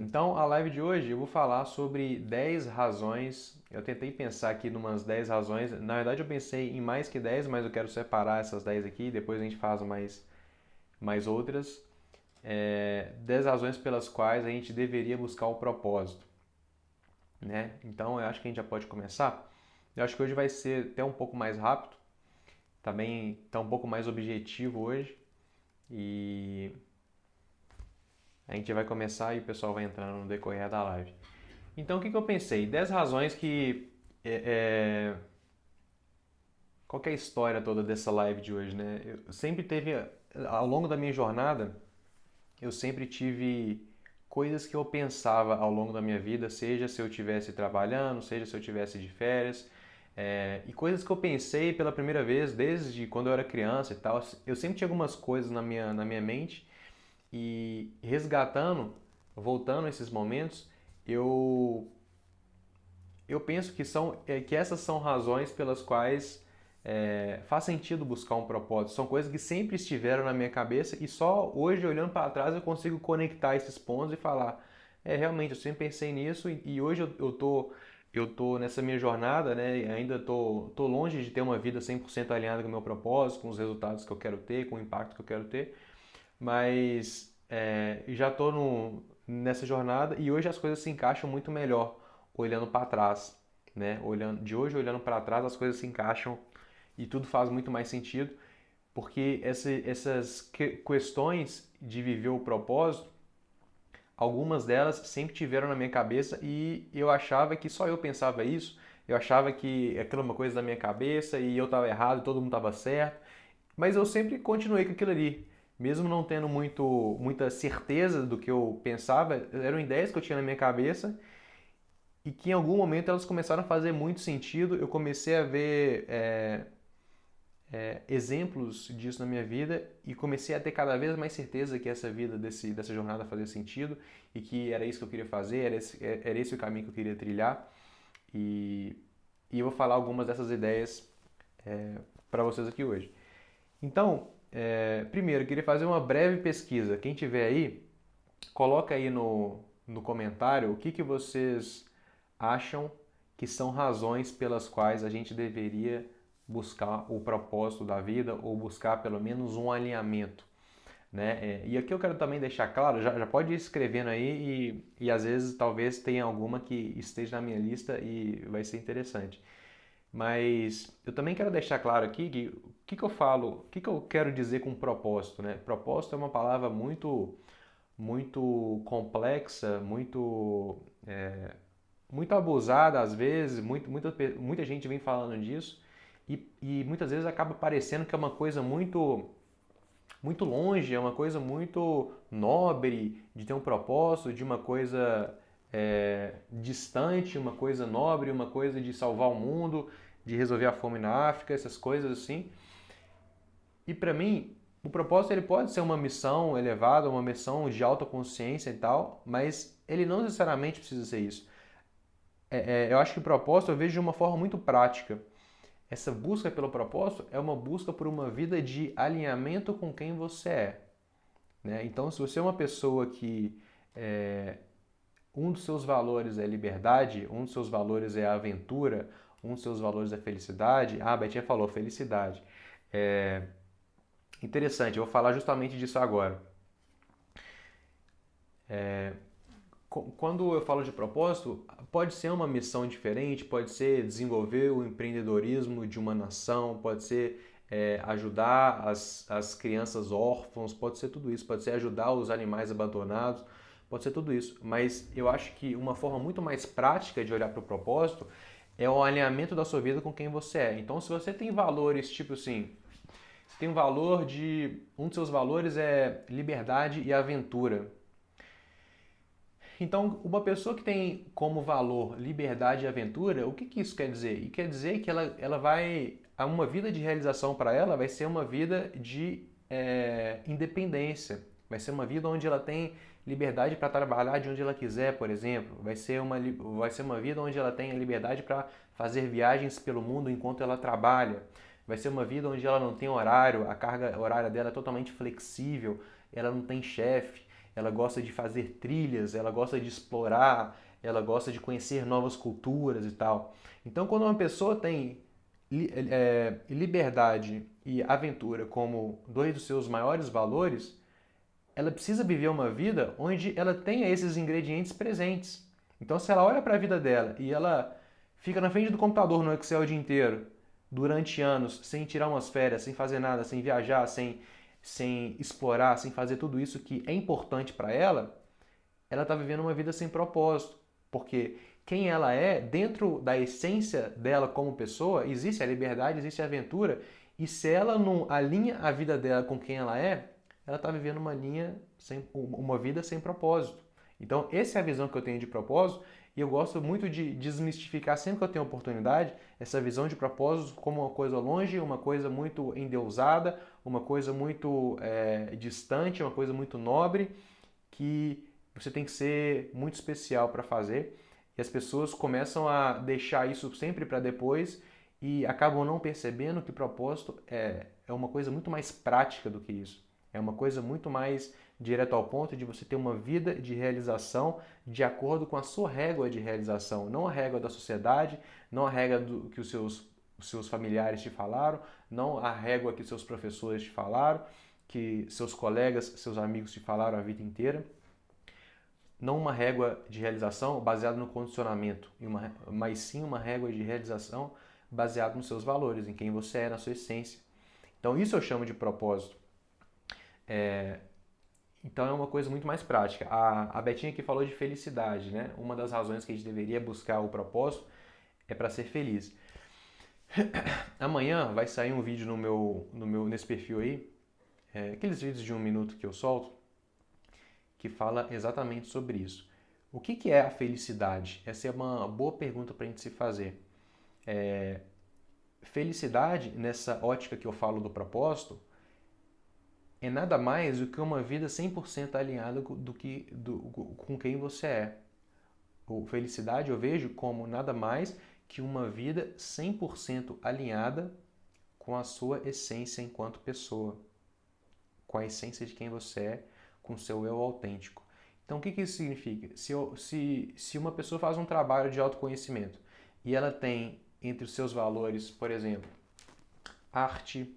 Então, a live de hoje eu vou falar sobre 10 razões. Eu tentei pensar aqui em umas 10 razões. Na verdade, eu pensei em mais que 10, mas eu quero separar essas 10 aqui. Depois a gente faz mais outras. 10 razões pelas quais a gente deveria buscar o propósito, né? Então, eu acho que a gente já pode começar. Eu acho que hoje vai ser até um pouco mais rápido. Também está um pouco mais objetivo hoje. E a gente vai começar e o pessoal vai entrando no decorrer da live. Então, o que eu pensei? 10 razões que. É, é, qual que é a história toda dessa live de hoje, né? Eu sempre teve, ao longo da minha jornada, eu sempre tive coisas que eu pensava ao longo da minha vida, seja se eu estivesse trabalhando, seja se eu estivesse de férias, e coisas que eu pensei pela primeira vez desde quando eu era criança e tal. Eu sempre tinha algumas coisas na minha mente e resgatando, voltando a esses momentos, eu eu penso que essas são razões pelas quais faz sentido buscar um propósito. São coisas que sempre estiveram na minha cabeça e só hoje, olhando para trás, eu consigo conectar esses pontos e falar: realmente, eu sempre pensei nisso e hoje eu tô nessa minha jornada, né? E ainda tô longe de ter uma vida 100% alinhada com o meu propósito, com os resultados que eu quero ter, com o impacto que eu quero ter, mas já estou nessa jornada e hoje as coisas se encaixam muito melhor olhando para trás, né? Olhando para trás, as coisas se encaixam e tudo faz muito mais sentido, porque essas questões de viver o propósito, algumas delas sempre tiveram na minha cabeça e eu achava que só eu pensava isso, eu achava que aquilo era uma coisa da minha cabeça e eu estava errado, todo mundo estava certo, mas eu sempre continuei com aquilo ali. Mesmo não tendo muita certeza do que eu pensava, eram ideias que eu tinha na minha cabeça e que em algum momento elas começaram a fazer muito sentido. Eu comecei a ver exemplos disso na minha vida e comecei a ter cada vez mais certeza que essa vida, dessa jornada fazia sentido e que era isso que eu queria fazer, era esse o caminho que eu queria trilhar. E, e eu vou falar algumas dessas ideias para vocês aqui hoje. Então, primeiro, eu queria fazer uma breve pesquisa. Quem tiver aí, coloca aí no comentário o que vocês acham que são razões pelas quais a gente deveria buscar o propósito da vida ou buscar pelo menos um alinhamento, né? E aqui eu quero também deixar claro, já pode ir escrevendo aí e às vezes talvez tenha alguma que esteja na minha lista e vai ser interessante. Mas eu também quero deixar claro aqui que o que eu falo, o que eu quero dizer com propósito, né? Propósito é uma palavra muito complexa, muito abusada às vezes, muita gente vem falando disso e muitas vezes acaba parecendo que é uma coisa muito longe, é uma coisa muito nobre de ter um propósito, de uma coisa distante, uma coisa nobre, uma coisa de salvar o mundo, de resolver a fome na África, essas coisas assim. E para mim, o propósito ele pode ser uma missão elevada, uma missão de alta consciência e tal, mas ele não necessariamente precisa ser isso. Eu acho que o propósito eu vejo de uma forma muito prática. Essa busca pelo propósito é uma busca por uma vida de alinhamento com quem você é, né? Então, se você é uma pessoa que um dos seus valores é liberdade, um dos seus valores é aventura, um dos seus valores é felicidade. Ah, a Betinha falou felicidade. É interessante, eu vou falar justamente disso agora. Quando eu falo de propósito, pode ser uma missão diferente, pode ser desenvolver o empreendedorismo de uma nação, pode ser ajudar as crianças órfãos, pode ser tudo isso, pode ser ajudar os animais abandonados, pode ser tudo isso. Mas eu acho que uma forma muito mais prática de olhar para o propósito é o alinhamento da sua vida com quem você é. Então, se você tem valores tipo assim, você tem um valor de. Um dos seus valores é liberdade e aventura. Então, uma pessoa que tem como valor liberdade e aventura, o que isso quer dizer? E quer dizer que ela vai. Uma vida de realização para ela vai ser uma vida de independência. Vai ser uma vida onde ela tem liberdade para trabalhar de onde ela quiser, por exemplo. Vai ser uma vida onde ela tem a liberdade para fazer viagens pelo mundo enquanto ela trabalha. Vai ser uma vida onde ela não tem horário, a carga horária dela é totalmente flexível, ela não tem chefe, ela gosta de fazer trilhas, ela gosta de explorar, ela gosta de conhecer novas culturas e tal. Então, quando uma pessoa tem liberdade e aventura como dois dos seus maiores valores, ela precisa viver uma vida onde ela tenha esses ingredientes presentes. Então, se ela olha para a vida dela e ela fica na frente do computador no Excel o dia inteiro, durante anos, sem tirar umas férias, sem fazer nada, sem viajar, sem explorar, sem fazer tudo isso que é importante para ela está vivendo uma vida sem propósito. Porque quem ela é, dentro da essência dela como pessoa, existe a liberdade, existe a aventura, e se ela não alinha a vida dela com quem ela está vivendo uma vida sem propósito. Então, essa é a visão que eu tenho de propósito, e eu gosto muito de desmistificar sempre que eu tenho oportunidade essa visão de propósito como uma coisa longe, uma coisa muito endeusada, uma coisa muito distante, uma coisa muito nobre, que você tem que ser muito especial para fazer. E as pessoas começam a deixar isso sempre para depois e acabam não percebendo que propósito é uma coisa muito mais prática do que isso. É uma coisa muito mais direto ao ponto de você ter uma vida de realização de acordo com a sua régua de realização, não a régua da sociedade, não a régua que os seus familiares te falaram, não a régua que seus professores te falaram, que seus colegas, seus amigos te falaram a vida inteira. Não uma régua de realização baseada no condicionamento, mas sim uma régua de realização baseada nos seus valores, em quem você é, na sua essência. Então isso eu chamo de propósito. Então é uma coisa muito mais prática. A Betinha aqui falou de felicidade, né? Uma das razões que a gente deveria buscar o propósito é para ser feliz. Amanhã vai sair um vídeo nesse perfil aí, aqueles vídeos de 1 minuto que eu solto, que fala exatamente sobre isso. O que é a felicidade? Essa é uma boa pergunta para a gente se fazer. Felicidade, nessa ótica que eu falo do propósito, é nada mais do que uma vida 100% alinhada com quem você é. Felicidade eu vejo como nada mais que uma vida 100% alinhada com a sua essência enquanto pessoa, com a essência de quem você é, com o seu eu autêntico. Então, o que isso significa? Se uma pessoa faz um trabalho de autoconhecimento e ela tem entre os seus valores, por exemplo, arte,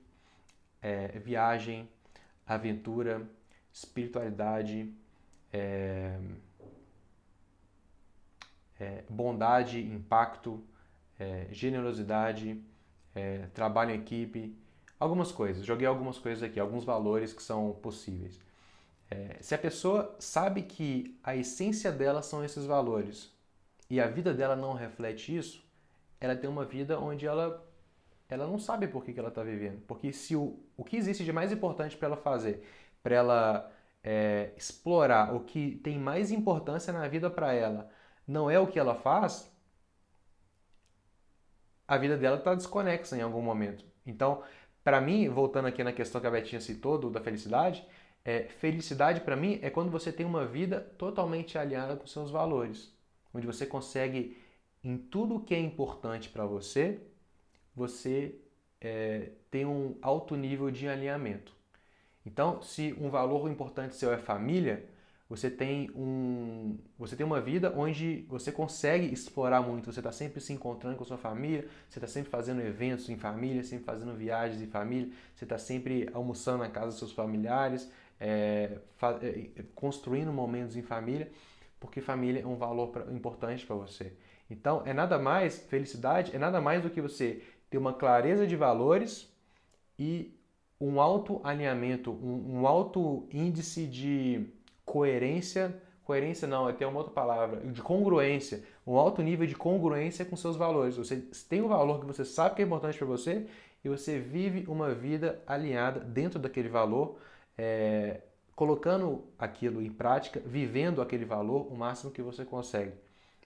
viagem, aventura, espiritualidade, bondade, impacto, generosidade, trabalho em equipe, algumas coisas. Joguei algumas coisas aqui, alguns valores que são possíveis. Se a pessoa sabe que a essência dela são esses valores e a vida dela não reflete isso, ela tem uma vida onde ela não sabe por que ela está vivendo. Porque se o que existe de mais importante para ela fazer, para ela explorar, o que tem mais importância na vida para ela, não é o que ela faz, a vida dela está desconexa em algum momento. Então, para mim, voltando aqui na questão que a Betinha citou da felicidade, felicidade para mim é quando você tem uma vida totalmente alinhada com seus valores, onde você consegue, em tudo que é importante para você, você tem um alto nível de alinhamento. Então, se um valor importante seu é família, você tem uma vida onde você consegue explorar muito, você está sempre se encontrando com a sua família, você está sempre fazendo eventos em família, sempre fazendo viagens em família, você está sempre almoçando na casa dos seus familiares, construindo momentos em família, porque família é um valor importante para você. Então, felicidade é nada mais do que você ter uma clareza de valores e um alto alinhamento, um alto índice de coerência não, é ter uma outra palavra, de congruência, um alto nível de congruência com seus valores. Você tem um valor que você sabe que é importante para você e você vive uma vida alinhada dentro daquele valor, colocando aquilo em prática, vivendo aquele valor o máximo que você consegue.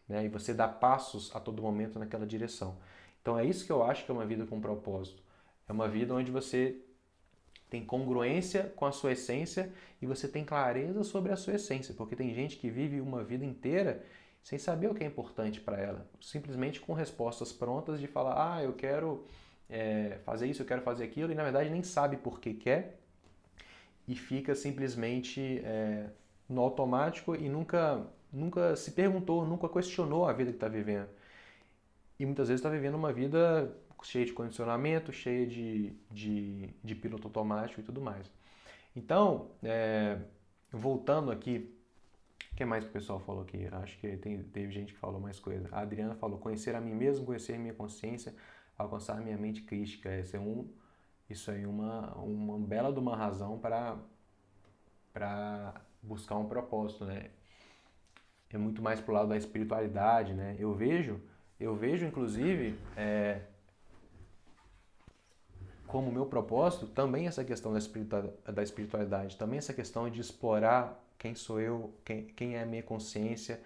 Né? E você dá passos a todo momento naquela direção. Então é isso que eu acho que é uma vida com propósito. É uma vida onde você tem congruência com a sua essência e você tem clareza sobre a sua essência, porque tem gente que vive uma vida inteira sem saber o que é importante para ela, simplesmente com respostas prontas de falar, eu quero fazer isso, eu quero fazer aquilo, e na verdade nem sabe por que quer e fica simplesmente no automático e nunca se perguntou, nunca questionou a vida que está vivendo. E muitas vezes está vivendo uma vida cheia de condicionamento, cheia de piloto automático e tudo mais. Então, voltando aqui, o que mais que o pessoal falou aqui? Acho que teve gente que falou mais coisa. A Adriana falou, conhecer a mim mesmo, conhecer minha consciência, alcançar minha mente crítica. Isso aí é uma bela de uma razão para buscar um propósito, né? É muito mais pro lado da espiritualidade, né? Eu vejo inclusive, como meu propósito também essa questão da espiritualidade, também essa questão de explorar quem sou eu, quem é a minha consciência,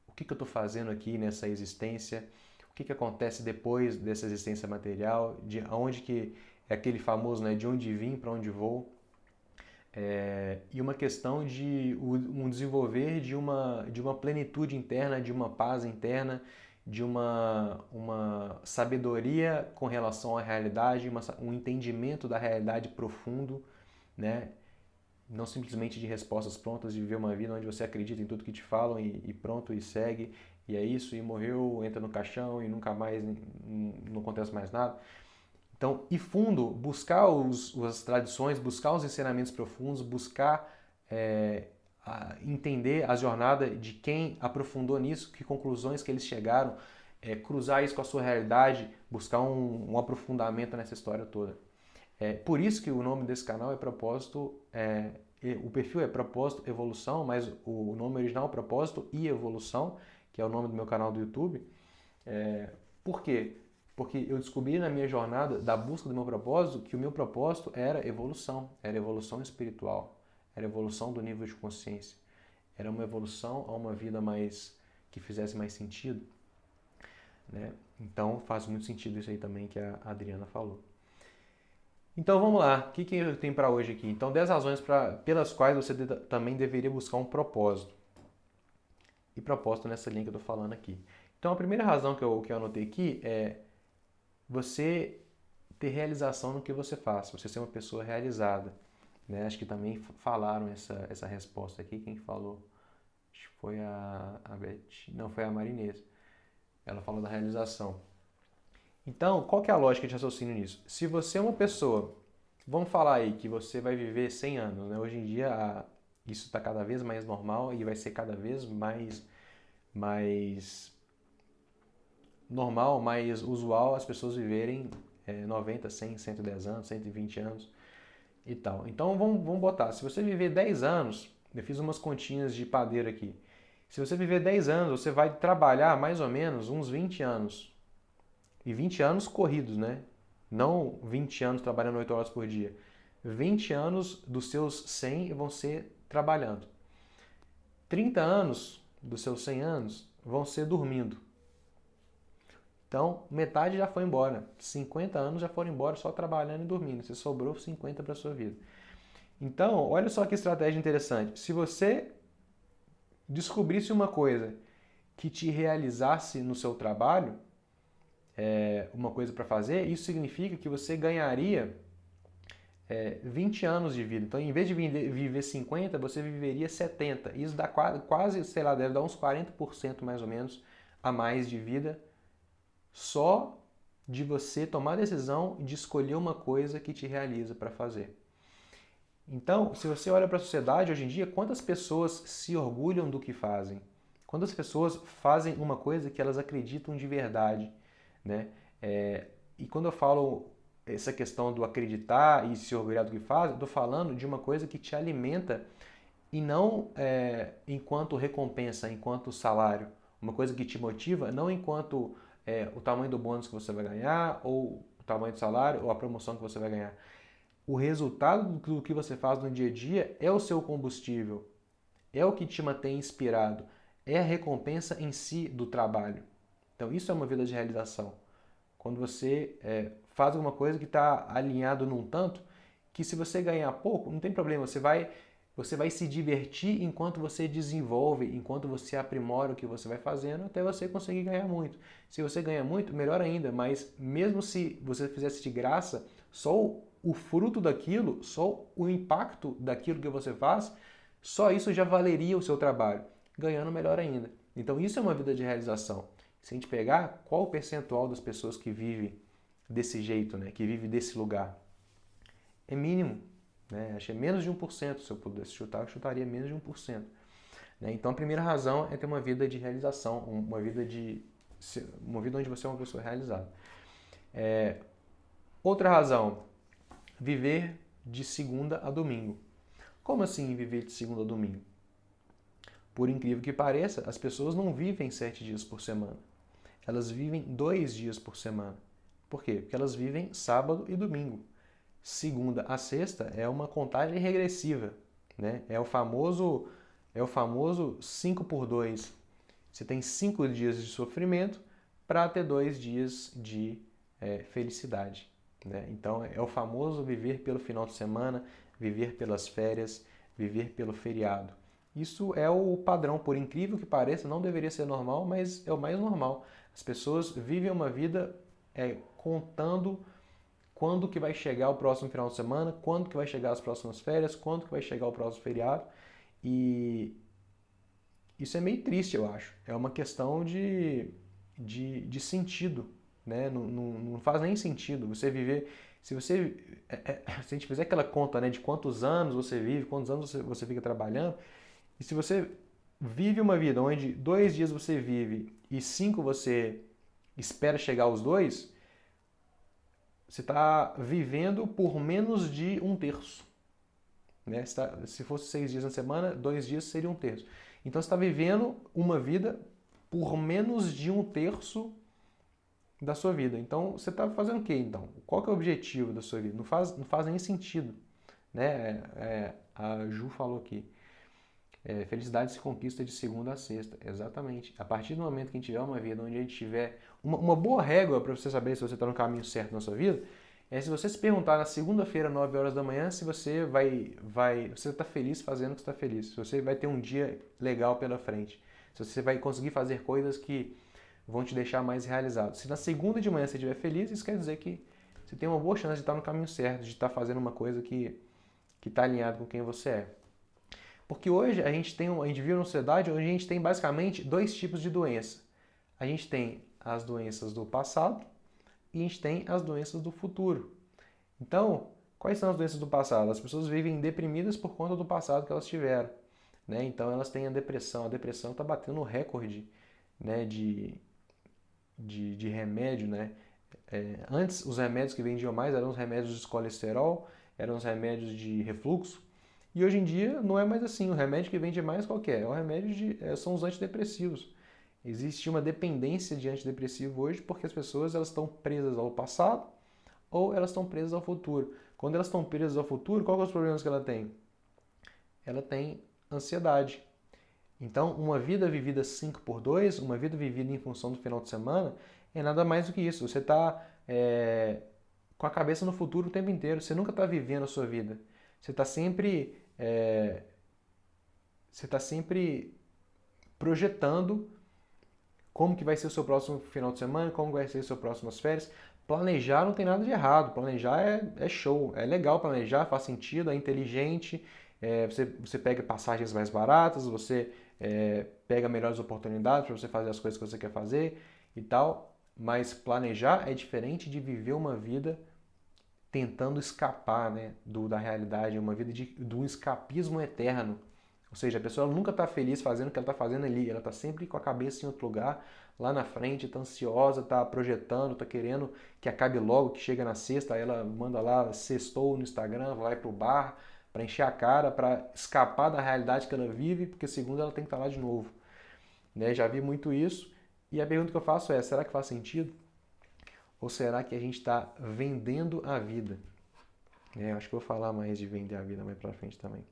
o que eu estou fazendo aqui nessa existência, o que acontece depois dessa existência material, de onde que é aquele famoso, né, de onde vim, para onde vou, e uma questão de um desenvolver de uma plenitude interna, de uma paz interna, de uma sabedoria com relação à realidade, um entendimento da realidade profundo, né? Não simplesmente de respostas prontas, de viver uma vida onde você acredita em tudo que te falam e pronto, e segue, e é isso, e morreu, entra no caixão e nunca mais, não acontece mais nada. Então, ir fundo, buscar as tradições, buscar os ensinamentos profundos, buscar entender a jornada de quem aprofundou nisso, que conclusões que eles chegaram, cruzar isso com a sua realidade, buscar um aprofundamento nessa história toda. Por isso que o nome desse canal é Propósito, o perfil é Propósito Evolução, mas o nome original é Propósito e Evolução, que é o nome do meu canal do YouTube. Por quê? Porque eu descobri na minha jornada da busca do meu propósito que o meu propósito era evolução espiritual, era evolução do nível de consciência, era uma evolução a uma vida que fizesse mais sentido, né? Então faz muito sentido isso aí também que a Adriana falou. Então vamos lá, o que eu tenho para hoje aqui? Então 10 razões pelas quais você também deveria buscar um propósito. E propósito nessa linha que eu estou falando aqui. Então a primeira razão que eu anotei aqui é você ter realização no que você faz, você ser uma pessoa realizada, né? Acho que também falaram essa resposta aqui, quem falou? Acho que foi a Beth, não, foi a Marinês. Ela falou da realização. Então, qual que é a lógica de raciocínio nisso? Se você é uma pessoa, vamos falar aí que você vai viver 100 anos, né? Hoje em dia isso está cada vez mais normal e vai ser cada vez mais normal, mais usual as pessoas viverem 90, 100, 110 anos, 120 anos e tal. Então vamos botar, se você viver 10 anos, eu fiz umas continhas de padeiro aqui. Se você viver 10 anos, você vai trabalhar mais ou menos uns 20 anos. E 20 anos corridos, né? Não 20 anos trabalhando 8 horas por dia. 20 anos dos seus 100 vão ser trabalhando. 30 anos dos seus 100 anos vão ser dormindo. Então, metade já foi embora. 50 anos já foram embora só trabalhando e dormindo. Você sobrou 50 para a sua vida. Então, olha só que estratégia interessante. Se você descobrisse uma coisa que te realizasse no seu trabalho, uma coisa para fazer, isso significa que você ganharia 20 anos de vida. Então, em vez de viver 50, você viveria 70. Isso dá quase, sei lá, deve dar uns 40% mais ou menos a mais de vida só de você tomar a decisão de escolher uma coisa que te realiza para fazer. Então, se você olha para a sociedade hoje em dia, quantas pessoas se orgulham do que fazem? Quantas pessoas fazem uma coisa que elas acreditam de verdade, né? E quando eu falo essa questão do acreditar e se orgulhar do que faz, eu estou falando de uma coisa que te alimenta e não enquanto recompensa, enquanto salário. Uma coisa que te motiva, não enquanto o tamanho do bônus que você vai ganhar, ou o tamanho do salário, ou a promoção que você vai ganhar. O resultado do que você faz no dia a dia é o seu combustível, é o que te mantém inspirado, é a recompensa em si do trabalho. Então isso é uma vida de realização. Quando você faz alguma coisa que está alinhado num tanto, que se você ganhar pouco, não tem problema, você vai se divertir enquanto você desenvolve, enquanto você aprimora o que você vai fazendo, até você conseguir ganhar muito. Se você ganha muito, melhor ainda, mas mesmo se você fizesse de graça, só o fruto daquilo, só o impacto daquilo que você faz, Só isso já valeria o seu trabalho, ganhando melhor ainda. Então isso é uma vida de realização. Se a gente pegar qual o percentual das pessoas que vive desse jeito, né, que vive desse lugar, é mínimo, né? Acho que é menos de 1%. Se eu pudesse chutar, eu chutaria menos de 1%. Né? Então a primeira razão é ter uma vida de realização, uma vida onde você é uma pessoa realizada. Outra razão, viver de segunda a domingo. Como assim viver de segunda a domingo? Por incrível que pareça, as pessoas não vivem 7 dias por semana. Elas vivem 2 dias por semana. Por quê? Porque elas vivem sábado e domingo. Segunda a sexta é uma contagem regressiva, né? É o famoso 5 por 2. Você tem 5 dias de sofrimento para ter 2 dias de felicidade, né? Então é o famoso viver pelo final de semana, viver pelas férias, viver pelo feriado. Isso é o padrão, por incrível que pareça, não deveria ser normal, mas é o mais normal. As pessoas vivem uma vida contando quando que vai chegar o próximo final de semana, quando que vai chegar as próximas férias, quando que vai chegar o próximo feriado. E isso é meio triste, eu acho. É uma questão de sentido, né? Não faz nem sentido você viver. Se a gente fizer aquela conta, né, de quantos anos você vive, quantos anos você fica trabalhando, e se você vive uma vida onde 2 dias você vive e 5 você espera chegar aos 2, você está vivendo por menos de 1/3. Né? Se fosse 6 dias na semana, 2 dias seria 1/3. Então você está vivendo uma vida por menos de 1/3 da sua vida. Então você está fazendo o quê então? Qual que é o objetivo da sua vida? Não faz nem sentido. Né? A Ju falou aqui. Felicidade se conquista de segunda a sexta. Exatamente. A partir do momento que a gente tiver uma vida onde a gente tiver uma boa régua para você saber se você está no caminho certo na sua vida, é se você se perguntar na segunda-feira, 9 horas da manhã, se você você está feliz fazendo o que está feliz, se você vai ter um dia legal pela frente, se você vai conseguir fazer coisas que vão te deixar mais realizado. Se na segunda de manhã você estiver feliz, isso quer dizer que você tem uma boa chance de estar no caminho certo, de estar fazendo uma coisa que está alinhado com quem você é. Porque hoje a gente vive numa sociedade onde a gente tem basicamente 2 tipos de doença. A gente tem as doenças do passado e a gente tem as doenças do futuro. Então, quais são as doenças do passado? As pessoas vivem deprimidas por conta do passado que elas tiveram. Né? Então elas têm a depressão. A depressão está batendo recorde, né, de remédio. Né? Antes, os remédios que vendiam mais eram os remédios de colesterol, eram os remédios de refluxo. E hoje em dia não é mais assim. O remédio que vende mais qual que é? São os antidepressivos. Existe uma dependência de antidepressivo hoje porque as pessoas elas estão presas ao passado ou elas estão presas ao futuro. Quando elas estão presas ao futuro, qual são os problemas que ela tem? Ela tem ansiedade. Então, uma vida vivida 5 por 2, uma vida vivida em função do final de semana, é nada mais do que isso. Você está com a cabeça no futuro o tempo inteiro. Você nunca está vivendo a sua vida. Você está sempre projetando como que vai ser o seu próximo final de semana, como vai ser as suas próximas férias. Planejar não tem nada de errado. Planejar é show. É legal planejar, faz sentido, é inteligente. Você pega passagens mais baratas, você pega melhores oportunidades para você fazer as coisas que você quer fazer e tal. Mas planejar é diferente de viver uma vida tentando escapar, né, da realidade, uma vida de um escapismo eterno. Ou seja, a pessoa nunca está feliz fazendo o que ela está fazendo ali, ela está sempre com a cabeça em outro lugar, lá na frente, está ansiosa, está projetando, está querendo que acabe logo, que chega na sexta, aí ela manda lá, sextou no Instagram, vai pro bar, para encher a cara, para escapar da realidade que ela vive, porque segundo ela tem que estar lá de novo. Né? Já vi muito isso, e a pergunta que eu faço é, será que faz sentido? Ou será que a gente está vendendo a vida? Acho que eu vou falar mais de vender a vida mais pra frente também.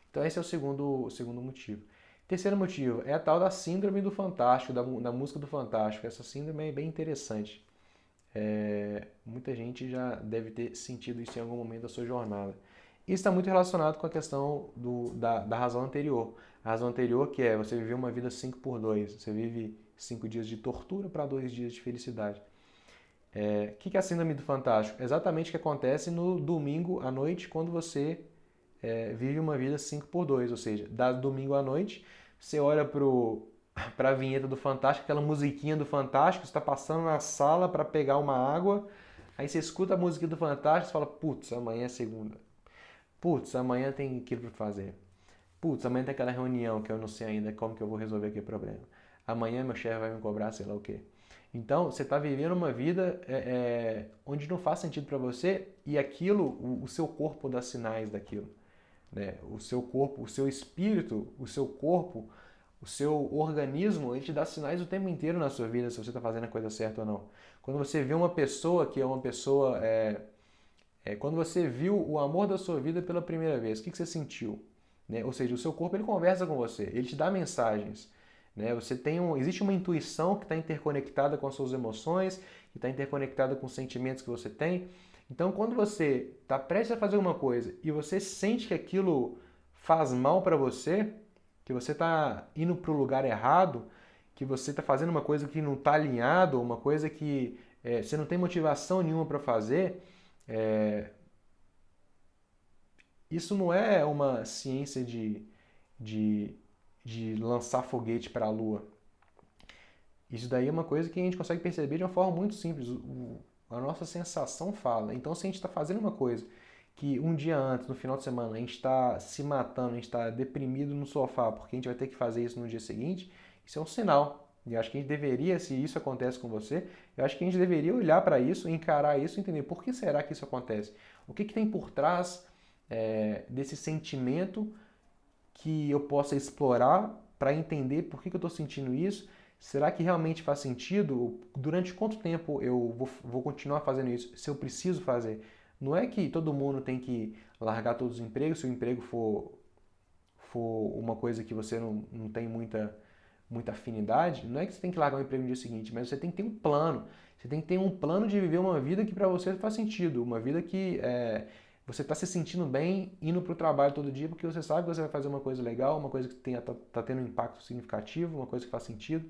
Então esse é o segundo motivo. Terceiro motivo é a tal da síndrome do fantástico, da música do fantástico. Essa síndrome é bem interessante. Muita gente já deve ter sentido isso em algum momento da sua jornada. Isso está muito relacionado com a questão da razão anterior. A razão anterior que é você viver uma vida 5 por 2. Você vive 5 dias de tortura para 2 dias de felicidade. O que é a síndrome do fantástico? Exatamente o que acontece no domingo à noite quando você vive uma vida 5x2, ou seja, da domingo à noite, você olha para a vinheta do Fantástico, aquela musiquinha do Fantástico, você está passando na sala para pegar uma água, aí você escuta a música do Fantástico e fala, putz, amanhã é segunda. Putz, amanhã tem aquilo para fazer. Putz, amanhã tem aquela reunião que eu não sei ainda como que eu vou resolver aquele problema. Amanhã meu chefe vai me cobrar sei lá o quê. Então, você está vivendo uma vida onde não faz sentido para você e aquilo, o seu corpo dá sinais daquilo. Né? O seu corpo, o seu espírito, o seu corpo, o seu organismo, ele te dá sinais o tempo inteiro na sua vida se você está fazendo a coisa certa ou não. Quando você vê uma pessoa que é uma pessoa... quando você viu o amor da sua vida pela primeira vez, o que você sentiu? Né? Ou seja, o seu corpo ele conversa com você, ele te dá mensagens. Né? Existe uma intuição que está interconectada com as suas emoções, que está interconectada com os sentimentos que você tem. Então, quando você está prestes a fazer uma coisa e você sente que aquilo faz mal para você, que você está indo para o lugar errado, que você está fazendo uma coisa que não está alinhado, uma coisa que você não tem motivação nenhuma para fazer, isso não é uma ciência de, de lançar foguete para a Lua. Isso daí é uma coisa que a gente consegue perceber de uma forma muito simples. A nossa sensação fala. Então, se a gente está fazendo uma coisa que um dia antes, no final de semana, a gente está se matando, a gente está deprimido no sofá porque a gente vai ter que fazer isso no dia seguinte, isso é um sinal. E acho que a gente deveria, se isso acontece com você, eu acho que a gente deveria olhar para isso, encarar isso e entender por que será que isso acontece. O que tem por trás desse sentimento que eu possa explorar para entender por que eu estou sentindo isso. Será que realmente faz sentido? Durante quanto tempo eu vou continuar fazendo isso? Se eu preciso fazer? Não é que todo mundo tem que largar todos os empregos, se o emprego for uma coisa que você não tem muita afinidade, não é que você tem que largar o emprego no dia seguinte, mas você tem que ter um plano. Você tem que ter um plano de viver uma vida que para você faz sentido, uma vida que você está se sentindo bem indo para o trabalho todo dia porque você sabe que você vai fazer uma coisa legal, uma coisa que está tendo um impacto significativo, uma coisa que faz sentido.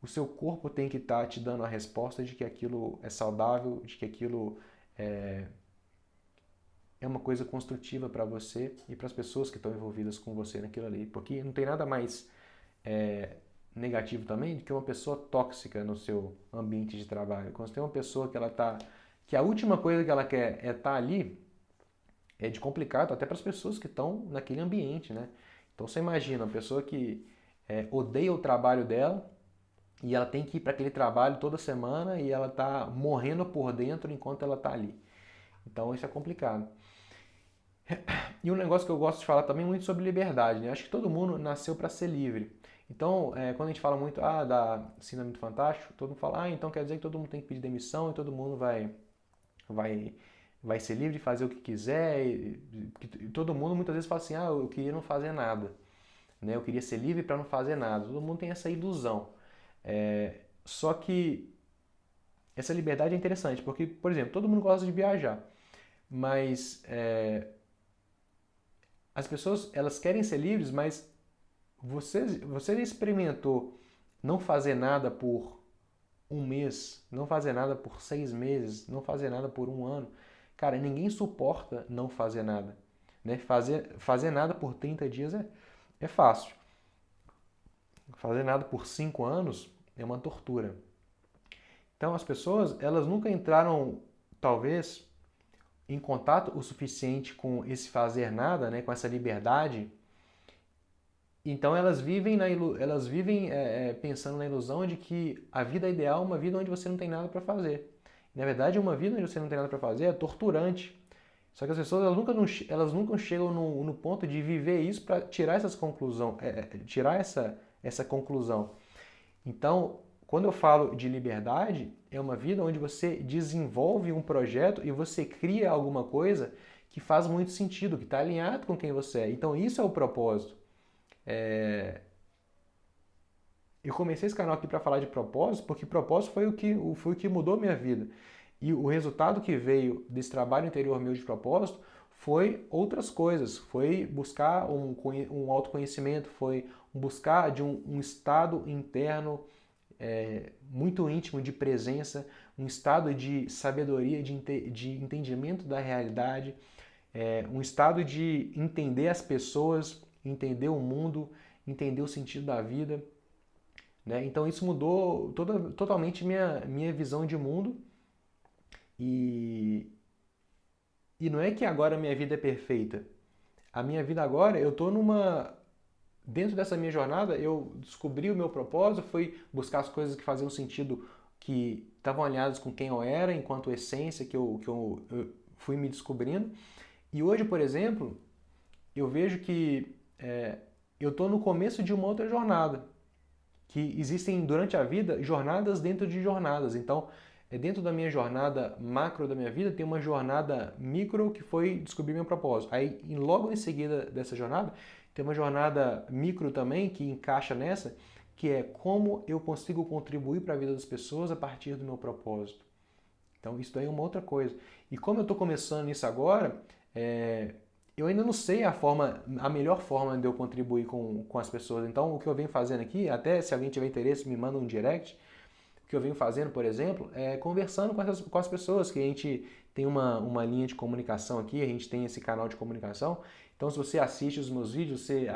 O seu corpo tem que estar te dando a resposta de que aquilo é saudável, de que aquilo é uma coisa construtiva para você e para as pessoas que estão envolvidas com você naquilo ali. Porque não tem nada mais negativo também do que uma pessoa tóxica no seu ambiente de trabalho. Quando você tem uma pessoa que a última coisa que ela quer é estar ali, é de complicado até para as pessoas que estão naquele ambiente, né? Então você imagina uma pessoa que odeia o trabalho dela e ela tem que ir para aquele trabalho toda semana e ela está morrendo por dentro enquanto ela está ali. Então isso é complicado. E um negócio que eu gosto de falar também muito sobre liberdade, né? Acho que todo mundo nasceu para ser livre. Então, quando a gente fala muito da Síndrome do Fantástico, todo mundo fala, então quer dizer que todo mundo tem que pedir demissão e todo mundo vai ser livre de fazer o que quiser. E todo mundo muitas vezes fala assim, eu queria não fazer nada. Né? Eu queria ser livre para não fazer nada. Todo mundo tem essa ilusão. Só que essa liberdade é interessante, porque, por exemplo, todo mundo gosta de viajar, mas as pessoas elas querem ser livres, mas você já experimentou não fazer nada por um mês, não fazer nada por 6 meses, não fazer nada por um ano? Cara, ninguém suporta não fazer nada. Né? Fazer nada por 30 dias é fácil. Fazer nada por 5 anos é uma tortura. Então as pessoas, elas nunca entraram, talvez, em contato o suficiente com esse fazer nada, né, com essa liberdade. Então elas vivem pensando na ilusão de que a vida ideal é uma vida onde você não tem nada para fazer. Na verdade, uma vida onde você não tem nada para fazer é torturante. Só que as pessoas elas nunca chegam no ponto de viver isso para tirar essa conclusão. Então, quando eu falo de liberdade, é uma vida onde você desenvolve um projeto e você cria alguma coisa que faz muito sentido, que está alinhado com quem você é. Então, isso é o propósito. Eu comecei esse canal aqui para falar de propósito, porque propósito foi o que mudou minha vida. E o resultado que veio desse trabalho interior meu de propósito foi outras coisas. Foi buscar um autoconhecimento, foi buscar de um estado interno muito íntimo de presença, um estado de sabedoria, de entendimento da realidade. um estado de entender as pessoas, entender o mundo, entender o sentido da vida, né? Então isso mudou totalmente minha visão de mundo e, e não é que agora a minha vida é perfeita. A minha vida agora, eu tô numa... Dentro dessa minha jornada, eu descobri o meu propósito, foi buscar as coisas que faziam sentido, que estavam alinhadas com quem eu era, enquanto essência eu fui me descobrindo. E hoje, por exemplo, eu vejo que eu estou no começo de uma outra jornada, que existem durante a vida jornadas dentro de jornadas. Então, dentro da minha jornada macro da minha vida, tem uma jornada micro que foi descobrir meu propósito. Aí, logo em seguida dessa jornada, tem uma jornada micro também que encaixa nessa, que é como eu consigo contribuir para a vida das pessoas a partir do meu propósito. Então, isso daí é uma outra coisa. E como eu estou começando isso agora, eu ainda não sei a melhor forma de eu contribuir com as pessoas. Então, o que eu venho fazendo aqui, até se alguém tiver interesse, me manda um direct. O que eu venho fazendo, por exemplo, é conversando com as pessoas, que a gente tem uma linha de comunicação aqui, a gente tem esse canal de comunicação. Então, se você assiste os meus vídeos, você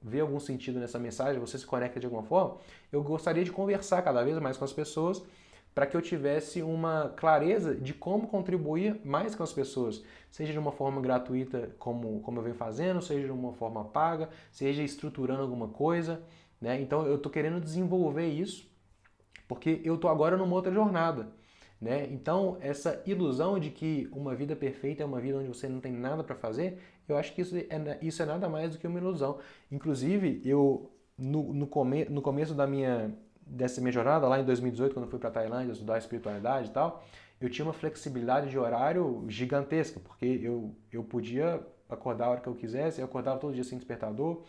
vê algum sentido nessa mensagem, você se conecta de alguma forma, eu gostaria de conversar cada vez mais com as pessoas para que eu tivesse uma clareza de como contribuir mais com as pessoas, seja de uma forma gratuita, como eu venho fazendo, seja de uma forma paga, seja estruturando alguma coisa, né? Então eu estou querendo desenvolver isso, porque eu estou agora numa outra jornada, né? Então essa ilusão de que uma vida perfeita é uma vida onde você não tem nada para fazer, eu acho que isso é nada mais do que uma ilusão. Inclusive, eu no começo dessa minha jornada, lá em 2018, quando eu fui para a Tailândia estudar espiritualidade e tal, eu tinha uma flexibilidade de horário gigantesca, porque eu podia acordar a hora que eu quisesse, eu acordava todo dia sem despertador,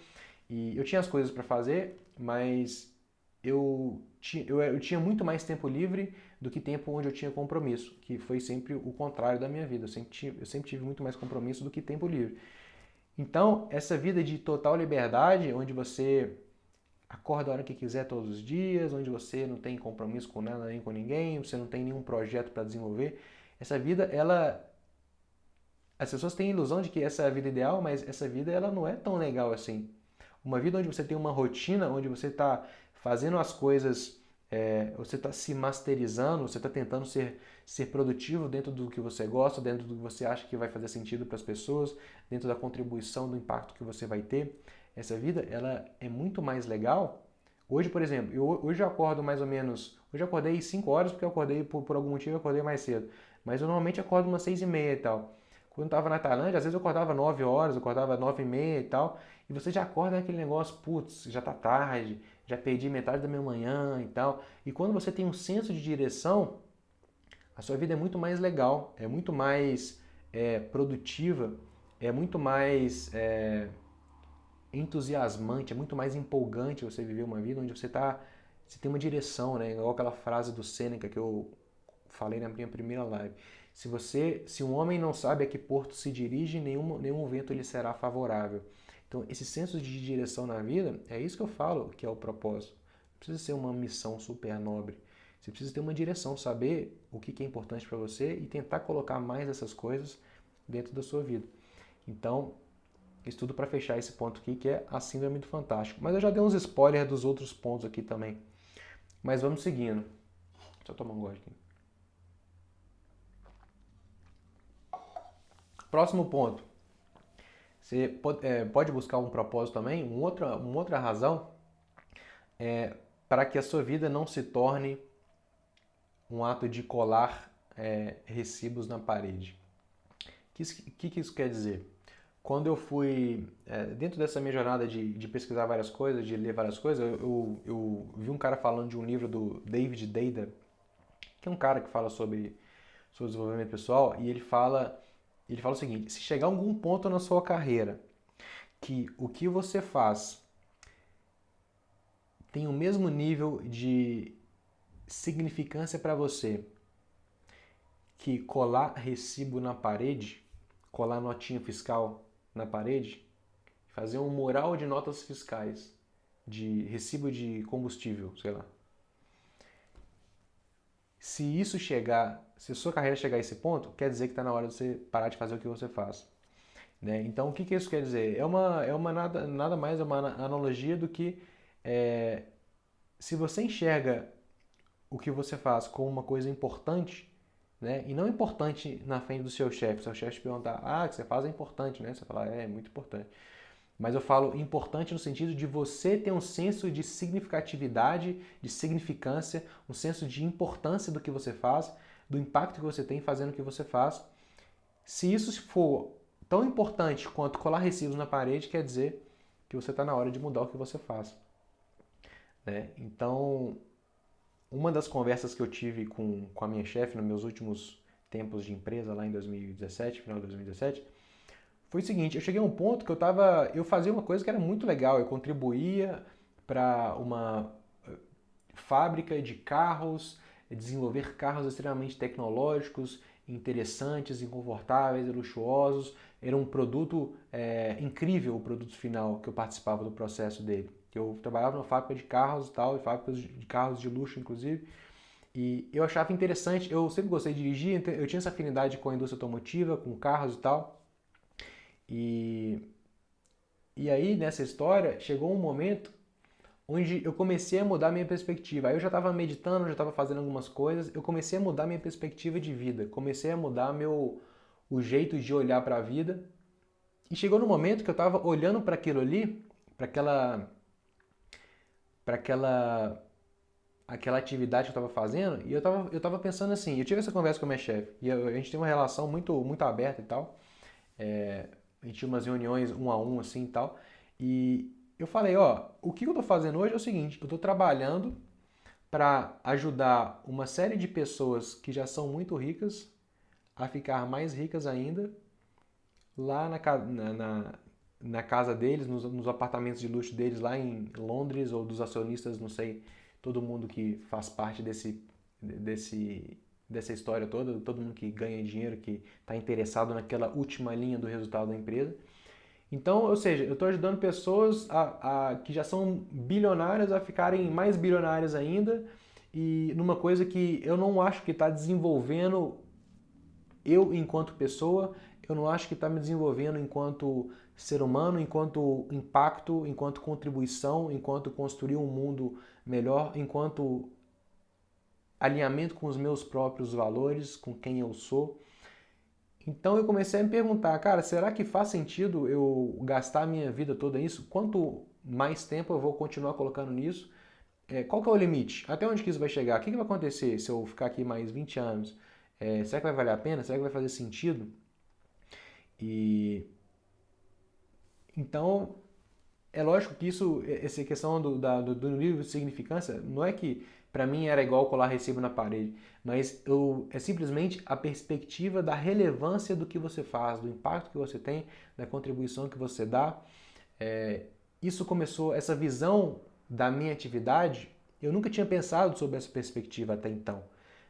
e eu tinha as coisas para fazer, mas eu tinha muito mais tempo livre do que tempo onde eu tinha compromisso, que foi sempre o contrário da minha vida. Eu sempre tive muito mais compromisso do que tempo livre. Então, essa vida de total liberdade, onde você acorda a hora que quiser todos os dias, onde você não tem compromisso com nada nem com ninguém, você não tem nenhum projeto para desenvolver. Essa vida, as pessoas têm a ilusão de que essa é a vida ideal, mas essa vida ela não é tão legal assim. Uma vida onde você tem uma rotina, onde você está fazendo as coisas, você está se masterizando, você está tentando ser produtivo dentro do que você gosta, dentro do que você acha que vai fazer sentido para as pessoas, dentro da contribuição, do impacto que você vai ter. Essa vida, ela é muito mais legal. Hoje, por exemplo, hoje eu acordo mais ou menos... Hoje eu acordei 5 horas, porque eu acordei, por algum motivo, eu acordei mais cedo. Mas eu normalmente acordo umas 6h30 e tal. Quando eu estava na Tailândia, às vezes eu acordava 9 horas, eu acordava 9h30 e tal. E você já acorda naquele negócio, putz, já tá tarde, já perdi metade da minha manhã e tal. E quando você tem um senso de direção, a sua vida é muito mais legal, é muito mais produtiva, é muito mais entusiasmante, é muito mais empolgante você viver uma vida onde você tem uma direção, né? Igual aquela frase do Sêneca que eu falei na minha primeira live. Se um homem não sabe a que porto se dirige, nenhum vento lhe será favorável. Então, esse senso de direção na vida, é isso que eu falo que é o propósito. Não precisa ser uma missão super nobre. Você precisa ter uma direção, saber o que é importante para você e tentar colocar mais dessas coisas dentro da sua vida. Então, isso tudo para fechar esse ponto aqui, que é a síndrome do fantástico. Mas eu já dei uns spoilers dos outros pontos aqui também. Mas vamos seguindo. Deixa eu tomar um gole aqui. Próximo ponto. Você pode buscar um propósito também, uma outra razão para que a sua vida não se torne um ato de colar recibos na parede. O que isso quer dizer? Quando eu fui, dentro dessa minha jornada de pesquisar várias coisas, de ler várias coisas, eu vi um cara falando de um livro do David Deida, que é um cara que fala sobre desenvolvimento pessoal, e ele fala o seguinte: se chegar a algum ponto na sua carreira que o que você faz tem o mesmo nível de significância para você que colar recibo na parede, colar notinha fiscal na parede, fazer um mural de notas fiscais, de recibo de combustível, sei lá. Se a sua carreira chegar a esse ponto, quer dizer que está na hora de você parar de fazer o que você faz. né? Então, o que que isso quer dizer? Nada mais é uma analogia do que se você enxerga o que você faz como uma coisa importante, né? E não importante na frente do seu chefe te perguntar, o que você faz é importante, né? Você fala, é muito importante. Mas eu falo importante no sentido de você ter um senso de significatividade, de significância, um senso de importância do que você faz, do impacto que você tem fazendo o que você faz. Se isso for tão importante quanto colar recibos na parede, quer dizer que você está na hora de mudar o que você faz, né? Então, uma das conversas que eu tive com a minha chefe nos meus últimos tempos de empresa, lá em 2017, final de 2017, foi o seguinte: eu cheguei a um ponto que eu fazia uma coisa que era muito legal, eu contribuía para uma fábrica de carros, desenvolver carros extremamente tecnológicos, interessantes, confortáveis, luxuosos. Era um produto incrível, o produto final que eu participava do processo dele. Eu trabalhava numa fábrica de carros e tal, fábricas de carros de luxo, inclusive, e eu achava interessante. Eu sempre gostei de dirigir, então eu tinha essa afinidade com a indústria automotiva, com carros e tal. E, e aí, nessa história, chegou um momento onde eu comecei a mudar minha perspectiva. Aí eu já estava meditando, já estava fazendo algumas coisas, eu comecei a mudar minha perspectiva de vida, comecei a mudar o jeito de olhar para a vida. E chegou no momento que eu estava olhando para aquilo ali, para aquela atividade que eu estava fazendo, e eu tava pensando assim, eu tive essa conversa com a minha chefe, e a gente tem uma relação muito aberta e tal, a gente tinha umas reuniões um a um assim e tal, e eu falei, o que eu estou fazendo hoje é o seguinte, eu estou trabalhando para ajudar uma série de pessoas que já são muito ricas a ficar mais ricas ainda lá na casa deles, nos apartamentos de luxo deles lá em Londres, ou dos acionistas, não sei, todo mundo que faz parte dessa história toda, todo mundo que ganha dinheiro, que está interessado naquela última linha do resultado da empresa. Então, ou seja, eu estou ajudando pessoas que já são bilionárias a ficarem mais bilionárias ainda, e numa coisa que eu não acho que está desenvolvendo eu enquanto pessoa, eu não acho que está me desenvolvendo enquanto ser humano, enquanto impacto, enquanto contribuição, enquanto construir um mundo melhor, enquanto alinhamento com os meus próprios valores, com quem eu sou. Então eu comecei a me perguntar, cara, será que faz sentido eu gastar a minha vida toda nisso? Quanto mais tempo eu vou continuar colocando nisso? Qual que é o limite? Até onde que isso vai chegar? O que vai acontecer se eu ficar aqui mais 20 anos? Será que vai valer a pena? Será que vai fazer sentido? E então é lógico que essa questão do nível de significância, não é que para mim era igual colar recibo na parede, mas é simplesmente a perspectiva da relevância do que você faz, do impacto que você tem, da contribuição que você dá. Isso começou, essa visão da minha atividade, eu nunca tinha pensado sobre essa perspectiva até então,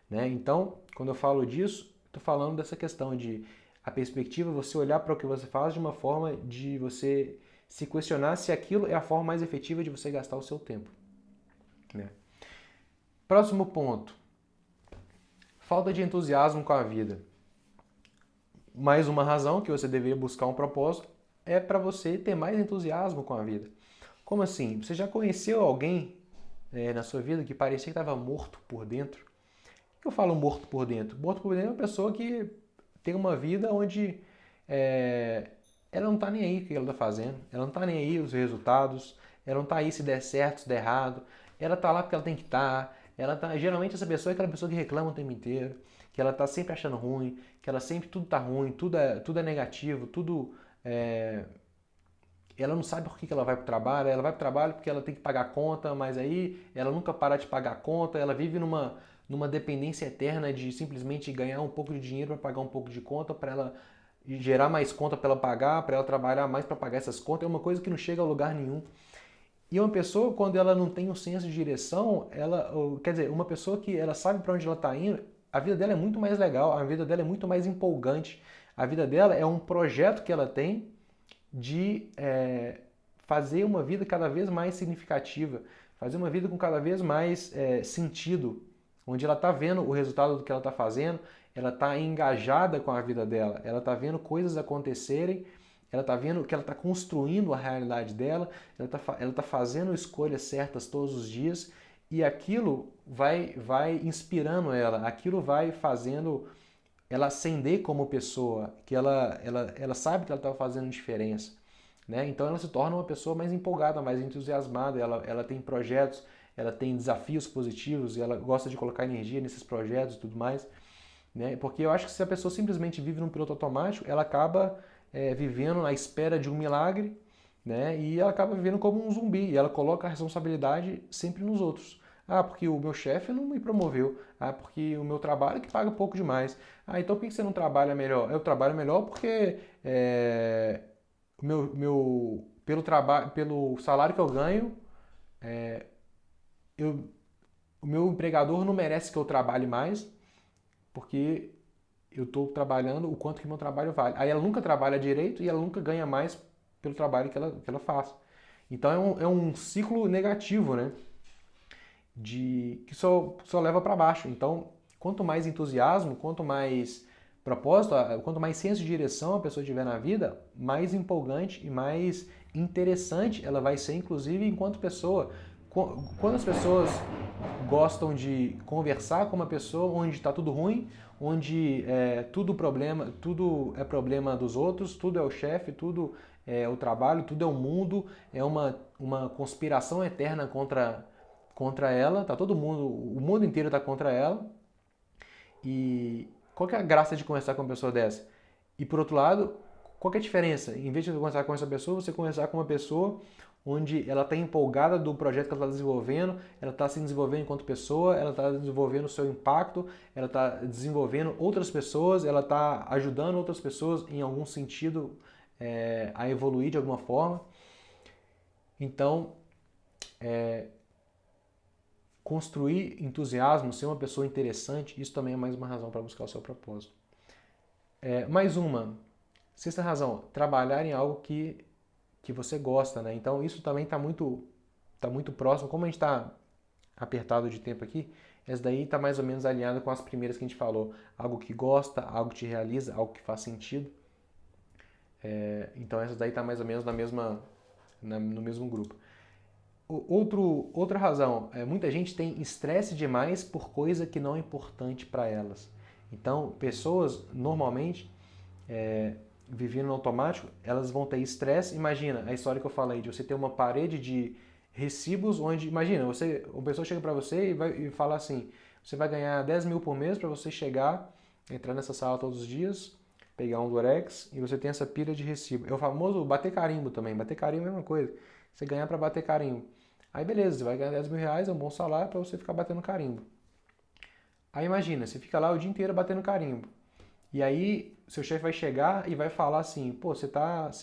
né? Então, quando eu falo disso, estou falando dessa questão de a perspectiva, você olhar para o que você faz de uma forma de você se questionar se aquilo é a forma mais efetiva de você gastar o seu tempo, né? Próximo ponto, falta de entusiasmo com a vida. Mais uma razão que você deveria buscar um propósito é para você ter mais entusiasmo com a vida. Como assim? Você já conheceu alguém na sua vida que parecia que estava morto por dentro? O que eu falo morto por dentro? Morto por dentro é uma pessoa que tem uma vida onde ela não está nem aí o que ela está fazendo, ela não está nem aí os resultados, ela não está aí se der certo, se der errado, ela está lá porque ela tem que estar. Geralmente essa pessoa é aquela pessoa que reclama o tempo inteiro, que ela está sempre achando ruim, que ela sempre tudo está ruim, tudo é negativo, ela não sabe por que ela vai para o trabalho, ela vai para o trabalho porque ela tem que pagar a conta, mas aí ela nunca para de pagar a conta, ela vive numa dependência eterna de simplesmente ganhar um pouco de dinheiro para pagar um pouco de conta, para ela gerar mais conta para ela pagar, para ela trabalhar mais para pagar essas contas, é uma coisa que não chega a lugar nenhum. E uma pessoa, quando ela não tem um senso de direção, quer dizer, uma pessoa que ela sabe para onde ela está indo, a vida dela é muito mais legal, a vida dela é muito mais empolgante, a vida dela é um projeto que ela tem de fazer uma vida cada vez mais significativa, fazer uma vida com cada vez mais sentido, onde ela está vendo o resultado do que ela está fazendo, ela está engajada com a vida dela, ela está vendo coisas acontecerem, ela está vendo que ela está construindo a realidade dela, ela tá fazendo escolhas certas todos os dias e aquilo vai inspirando ela, aquilo vai fazendo ela ascender como pessoa, que ela sabe que ela está fazendo diferença. Né? Então ela se torna uma pessoa mais empolgada, mais entusiasmada, ela tem projetos, ela tem desafios positivos, e ela gosta de colocar energia nesses projetos e tudo mais. Né? Porque eu acho que se a pessoa simplesmente vive num piloto automático, ela acaba vivendo na espera de um milagre, né? E ela acaba vivendo como um zumbi, e ela coloca a responsabilidade sempre nos outros. Ah, porque o meu chefe não me promoveu. Ah, porque o meu trabalho que paga pouco demais. Ah, então por que você não trabalha melhor? Eu trabalho melhor porque pelo trabalho, pelo salário que eu ganho, eu, o meu empregador não merece que eu trabalhe mais, porque eu estou trabalhando o quanto que meu trabalho vale. Aí ela nunca trabalha direito e ela nunca ganha mais pelo trabalho que ela faz. Então é um ciclo negativo, né? Que só leva para baixo. Então, quanto mais entusiasmo, quanto mais propósito, quanto mais senso de direção a pessoa tiver na vida, mais empolgante e mais interessante ela vai ser, inclusive, enquanto pessoa. Quando as pessoas gostam de conversar com uma pessoa onde está tudo ruim, onde tudo é problema dos outros, tudo é o chefe, tudo é o trabalho, tudo é o mundo, é uma conspiração eterna contra ela, tá todo mundo, o mundo inteiro está contra ela. E qual que é a graça de conversar com uma pessoa dessa? E por outro lado, qual que é a diferença? Em vez de você conversar com essa pessoa, você conversar com uma pessoa onde ela está empolgada do projeto que ela está desenvolvendo, ela está se desenvolvendo enquanto pessoa, ela está desenvolvendo o seu impacto, ela está desenvolvendo outras pessoas, ela está ajudando outras pessoas em algum sentido a evoluir de alguma forma. Então, construir entusiasmo, ser uma pessoa interessante, isso também é mais uma razão para buscar o seu propósito. Mais uma, sexta razão, trabalhar em algo que você gosta, né? Então isso também tá muito próximo. Como a gente está apertado de tempo aqui, essa daí está mais ou menos alinhada com as primeiras que a gente falou. Algo que gosta, algo que te realiza, algo que faz sentido. Então essa daí está mais ou menos no mesmo grupo. Outra razão, muita gente tem estresse demais por coisa que não é importante para elas. Então, pessoas normalmente vivendo no automático, elas vão ter estresse. Imagina a história que eu falei de você ter uma parede de recibos onde, imagina, uma pessoa chega para você e fala assim, você vai ganhar 10 mil por mês para você entrar nessa sala todos os dias, pegar um Durex e você tem essa pilha de recibo. É o famoso bater carimbo também. Bater carimbo é a mesma coisa. Você ganhar para bater carimbo. Aí beleza, você vai ganhar 10 mil reais, é um bom salário para você ficar batendo carimbo. Aí imagina, você fica lá o dia inteiro batendo carimbo. E aí seu chefe vai chegar e vai falar assim, pô, você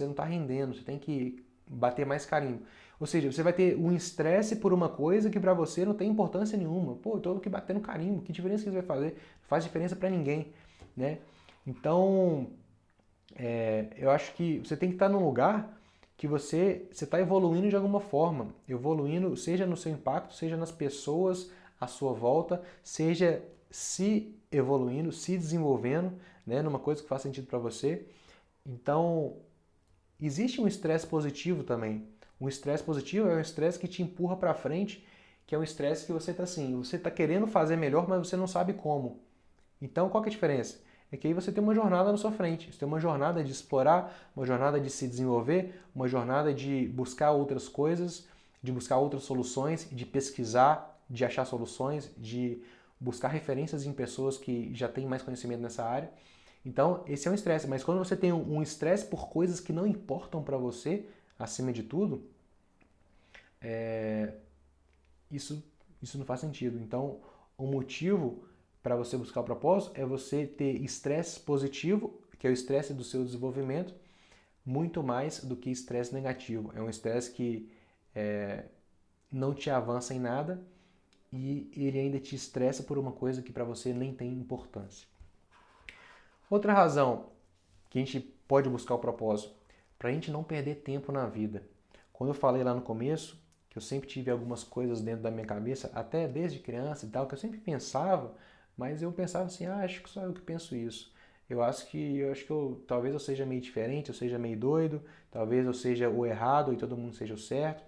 não está rendendo, você tem que bater mais carimbo. Ou seja, você vai ter um estresse por uma coisa que para você não tem importância nenhuma. Pô, eu tô aqui batendo carimbo, que diferença que isso vai fazer? Não faz diferença para ninguém, né? Então, eu acho que você tem que estar num lugar que você está evoluindo de alguma forma. Evoluindo, seja no seu impacto, seja nas pessoas à sua volta, seja se evoluindo, se desenvolvendo, né, numa coisa que faz sentido para você. Então, existe um estresse positivo também. Um estresse positivo é um estresse que te empurra para frente, que é um estresse que você está assim, você está querendo fazer melhor, mas você não sabe como. Então, qual que é a diferença? É que aí você tem uma jornada na sua frente. Você tem uma jornada de explorar, uma jornada de se desenvolver, uma jornada de buscar outras coisas, de buscar outras soluções, de pesquisar, de achar soluções, de buscar referências em pessoas que já têm mais conhecimento nessa área. Então, esse é um estresse. Mas quando você tem um estresse por coisas que não importam para você, acima de tudo, isso não faz sentido. Então, o motivo para você buscar o propósito é você ter estresse positivo, que é o estresse do seu desenvolvimento, muito mais do que estresse negativo. É um estresse que não te avança em nada e ele ainda te estressa por uma coisa que para você nem tem importância. Outra razão que a gente pode buscar o propósito, para a gente não perder tempo na vida. Quando eu falei lá no começo, que eu sempre tive algumas coisas dentro da minha cabeça, até desde criança e tal, que eu sempre pensava, mas eu pensava assim, acho que só eu que penso isso. Talvez eu seja meio diferente, eu seja meio doido, talvez eu seja o errado e todo mundo seja o certo.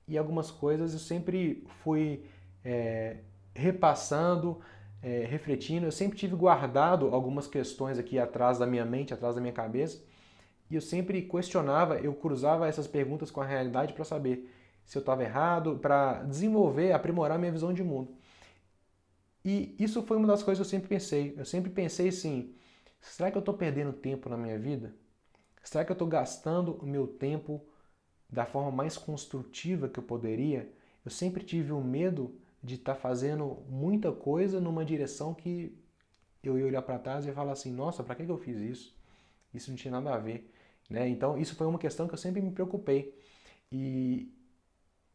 E algumas coisas eu sempre fui é, repassando, refletindo. Eu sempre tive guardado algumas questões aqui atrás da minha mente, atrás da minha cabeça. E eu sempre questionava, eu cruzava essas perguntas com a realidade para saber se eu estava errado, para desenvolver, aprimorar minha visão de mundo. E isso foi uma das coisas que eu sempre pensei. Eu sempre pensei assim, será que eu estou perdendo tempo na minha vida? Será que eu estou gastando o meu tempo da forma mais construtiva que eu poderia? Eu sempre tive o medo de estar fazendo muita coisa numa direção que eu ia olhar para trás e ia falar assim, nossa, para que eu fiz isso? Isso não tinha nada a ver. Né? Então, isso foi uma questão que eu sempre me preocupei. E,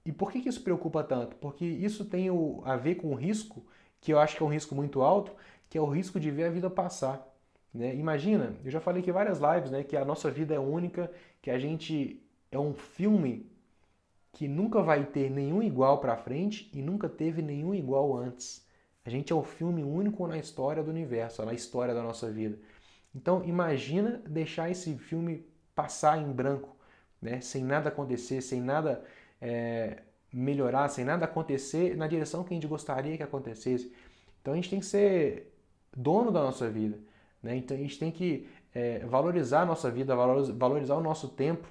e por que isso preocupa tanto? Porque isso tem a ver com o risco, que eu acho que é um risco muito alto, que é o risco de ver a vida passar. Né? Imagina, eu já falei aqui várias lives, né, que a nossa vida é única, que a gente é um filme que nunca vai ter nenhum igual para frente e nunca teve nenhum igual antes. A gente é um filme único na história do universo, na história da nossa vida. Então imagina deixar esse filme passar em branco, né? Sem nada acontecer, sem nada melhorar, sem nada acontecer na direção que a gente gostaria que acontecesse. Então a gente tem que ser dono da nossa vida. Né? Então a gente tem que valorizar a nossa vida, valorizar o nosso tempo,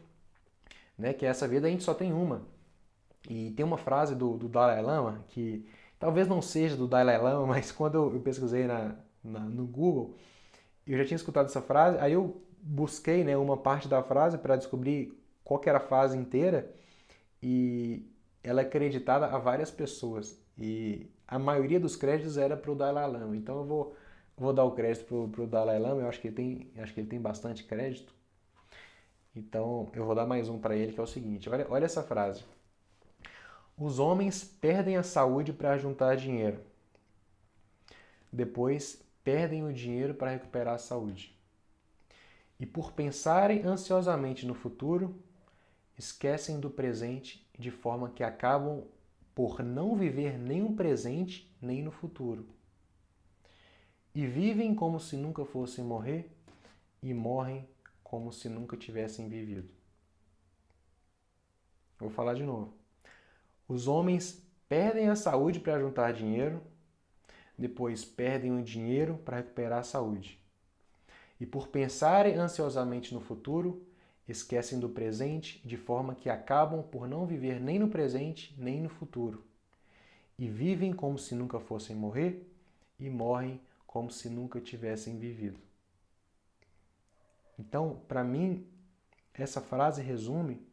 né? Que essa vida a gente só tem uma. E tem uma frase do Dalai Lama, que talvez não seja do Dalai Lama, mas quando eu pesquisei no Google, eu já tinha escutado essa frase, aí eu busquei, né, uma parte da frase para descobrir qual que era a frase inteira, e ela é creditada a várias pessoas. E a maioria dos créditos era para o Dalai Lama. Então vou dar o crédito para o Dalai Lama, eu acho que ele tem bastante crédito. Então eu vou dar mais um para ele, que é o seguinte: olha essa frase. Os homens perdem a saúde para juntar dinheiro. Depois perdem o dinheiro para recuperar a saúde. E por pensarem ansiosamente no futuro, esquecem do presente de forma que acabam por não viver nem no presente nem no futuro. E vivem como se nunca fossem morrer e morrem como se nunca tivessem vivido. Vou falar de novo. Os homens perdem a saúde para juntar dinheiro, depois perdem o dinheiro para recuperar a saúde. E por pensarem ansiosamente no futuro, esquecem do presente de forma que acabam por não viver nem no presente nem no futuro. E vivem como se nunca fossem morrer e morrem como se nunca tivessem vivido. Então, para mim, essa frase resume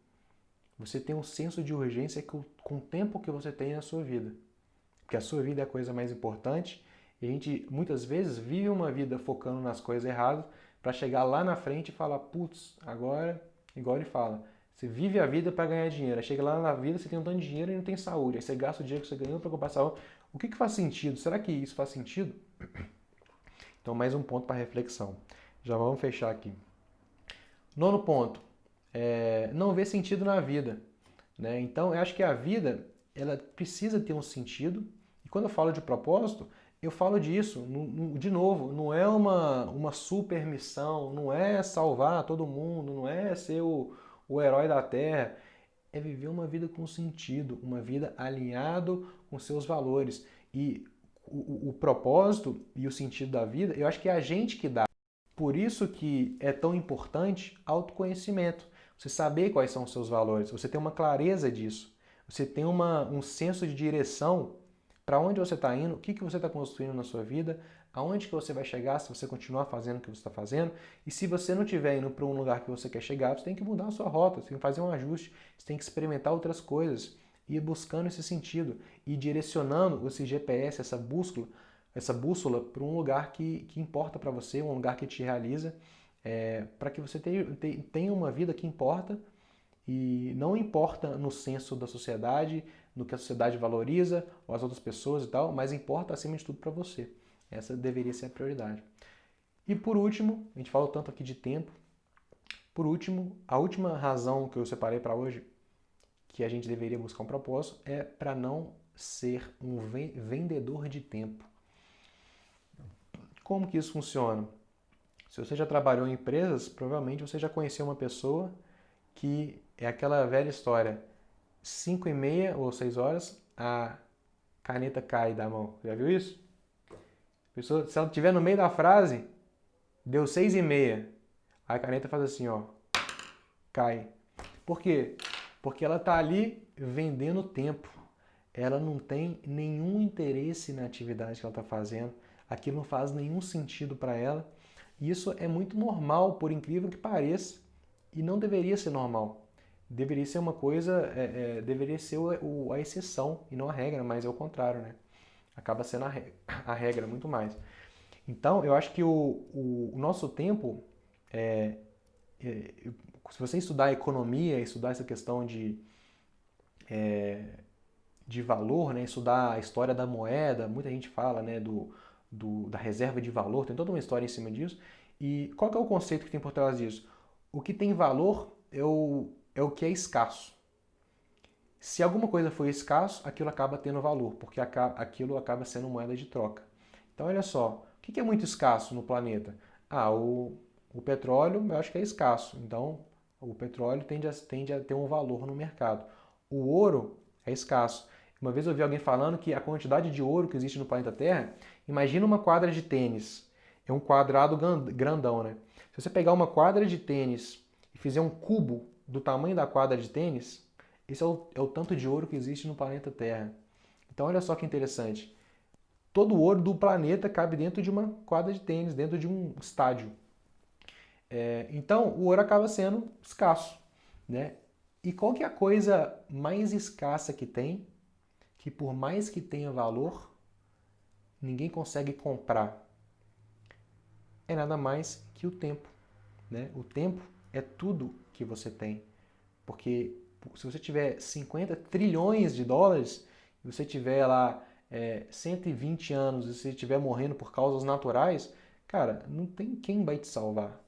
você tem um senso de urgência com o tempo que você tem na sua vida. Porque a sua vida é a coisa mais importante e a gente muitas vezes vive uma vida focando nas coisas erradas para chegar lá na frente e falar, putz, agora, igual ele fala, você vive a vida para ganhar dinheiro. Aí chega lá na vida, você tem um tanto de dinheiro e não tem saúde. Aí você gasta o dinheiro que você ganhou para comprar saúde. O que faz sentido? Será que isso faz sentido? Então, mais um ponto para reflexão. Já vamos fechar aqui. Nono ponto. Não ver sentido na vida. Né? Então, eu acho que a vida ela precisa ter um sentido. E quando eu falo de propósito, eu falo disso, de novo, não é uma super missão, não é salvar todo mundo, não é ser o herói da Terra. É viver uma vida com sentido, uma vida alinhado com seus valores. E o propósito e o sentido da vida, eu acho que é a gente que dá. Por isso que é tão importante autoconhecimento. Você saber quais são os seus valores, você ter uma clareza disso. Você tem um senso de direção para onde você está indo, o que você está construindo na sua vida, aonde que você vai chegar se você continuar fazendo o que você está fazendo. E se você não estiver indo para um lugar que você quer chegar, você tem que mudar a sua rota, você tem que fazer um ajuste, você tem que experimentar outras coisas, ir buscando esse sentido, ir direcionando esse GPS, essa bússola para um lugar que importa para você, um lugar que te realiza, para que você tenha uma vida que importa e não importa no senso da sociedade, no que a sociedade valoriza, ou as outras pessoas e tal, mas importa acima de tudo para você. Essa deveria ser a prioridade. E por último, a gente falou tanto aqui de tempo, por último, a última razão que eu separei para hoje, que a gente deveria buscar um propósito, é para não ser um vendedor de tempo. Como que isso funciona? Se você já trabalhou em empresas, provavelmente você já conheceu uma pessoa que é aquela velha história, 5h30 ou 6 horas, a caneta cai da mão. Já viu isso? A pessoa, se ela estiver no meio da frase, deu 6h30, a caneta faz assim, ó, cai. Por quê? Porque ela está ali vendendo tempo. Ela não tem nenhum interesse na atividade que ela está fazendo. Aquilo não faz nenhum sentido para ela. E isso é muito normal, por incrível que pareça, e não deveria ser normal. Deveria ser uma coisa, deveria ser a exceção e não a regra, mas é o contrário, né? Acaba sendo a regra muito mais. Então, eu acho que o nosso tempo, se você estudar economia, estudar essa questão de valor, né? Estudar a história da moeda, muita gente fala, né, da reserva de valor, tem toda uma história em cima disso. E qual que é o conceito que tem por trás disso? O que tem valor é o que é escasso. Se alguma coisa for escasso, aquilo acaba tendo valor, porque aquilo acaba sendo moeda de troca. Então, olha só, o que é muito escasso no planeta? O petróleo eu acho que é escasso, então o petróleo tende a ter um valor no mercado. O ouro é escasso. Uma vez eu vi alguém falando que a quantidade de ouro que existe no planeta Terra, imagina uma quadra de tênis, é um quadrado grandão, né? Se você pegar uma quadra de tênis e fizer um cubo do tamanho da quadra de tênis, esse é o tanto de ouro que existe no planeta Terra. Então olha só que interessante. Todo o ouro do planeta cabe dentro de uma quadra de tênis, dentro de um estádio. Então o ouro acaba sendo escasso, né? E qual que é a coisa mais escassa que tem, que por mais que tenha valor, ninguém consegue comprar? É nada mais que o tempo, né? O tempo é tudo que você tem. Porque se você tiver 50 trilhões de dólares, e você tiver lá 120 anos e você estiver morrendo por causas naturais, cara, não tem quem vai te salvar,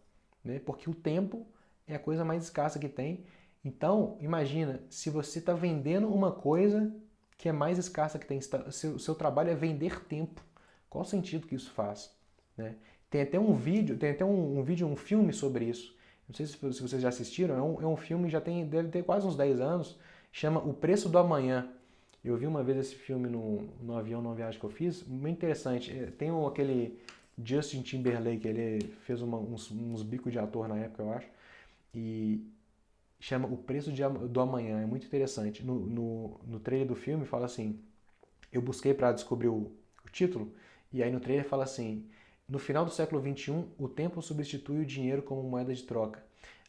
né? Porque o tempo é a coisa mais escassa que tem. Então, imagina, se você está vendendo uma coisa que é mais escassa que tem, seu trabalho é vender tempo. Qual o sentido que isso faz, né? Tem até um vídeo, um filme sobre isso. Não sei se vocês já assistiram, é um filme que deve ter quase uns 10 anos, chama O Preço do Amanhã. Eu vi uma vez esse filme no avião, numa viagem que eu fiz, muito interessante. Tem aquele Justin Timberlake, ele fez uns bicos de ator na época, eu acho, e chama O Preço do Amanhã, é muito interessante. No trailer do filme fala assim, eu busquei para descobrir o título, e aí no trailer fala assim, no final do século XXI, o tempo substitui o dinheiro como moeda de troca.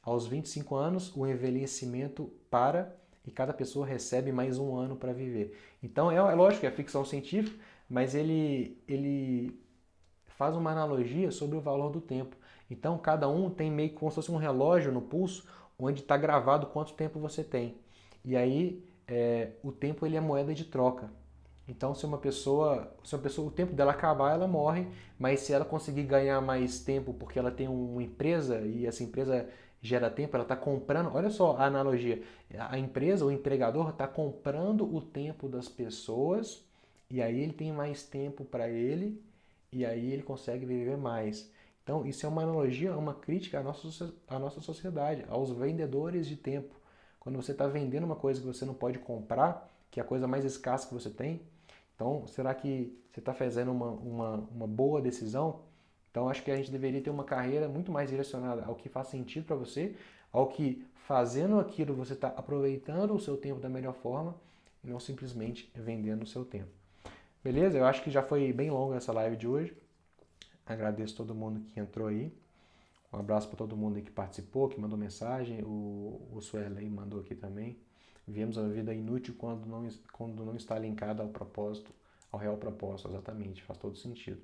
Aos 25 anos, o envelhecimento para e cada pessoa recebe mais um ano para viver. Então, é lógico, é ficção científica, mas ele faz uma analogia sobre o valor do tempo. Então, cada um tem meio como se fosse um relógio no pulso, onde está gravado quanto tempo você tem. E aí, o tempo ele é moeda de troca. Então, se uma pessoa, o tempo dela acabar, ela morre, mas se ela conseguir ganhar mais tempo porque ela tem uma empresa e essa empresa gera tempo, ela está comprando, olha só a analogia, a empresa, o empregador está comprando o tempo das pessoas e aí ele tem mais tempo para ele e aí ele consegue viver mais. Então, isso é uma analogia, uma crítica à nossa sociedade, aos vendedores de tempo. Quando você está vendendo uma coisa que você não pode comprar, que é a coisa mais escassa que você tem, então, será que você está fazendo uma boa decisão? Então, acho que a gente deveria ter uma carreira muito mais direcionada ao que faz sentido para você, ao que fazendo aquilo você está aproveitando o seu tempo da melhor forma e não simplesmente vendendo o seu tempo. Beleza? Eu acho que já foi bem longa essa live de hoje. Agradeço todo mundo que entrou aí. Um abraço para todo mundo aí que participou, que mandou mensagem. O Suerley mandou aqui também. Vivemos a vida inútil quando não está linkada ao propósito, ao real propósito, exatamente, faz todo sentido.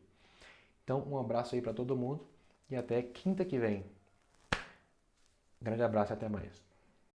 Então, um abraço aí para todo mundo e até quinta que vem. Grande abraço e até mais.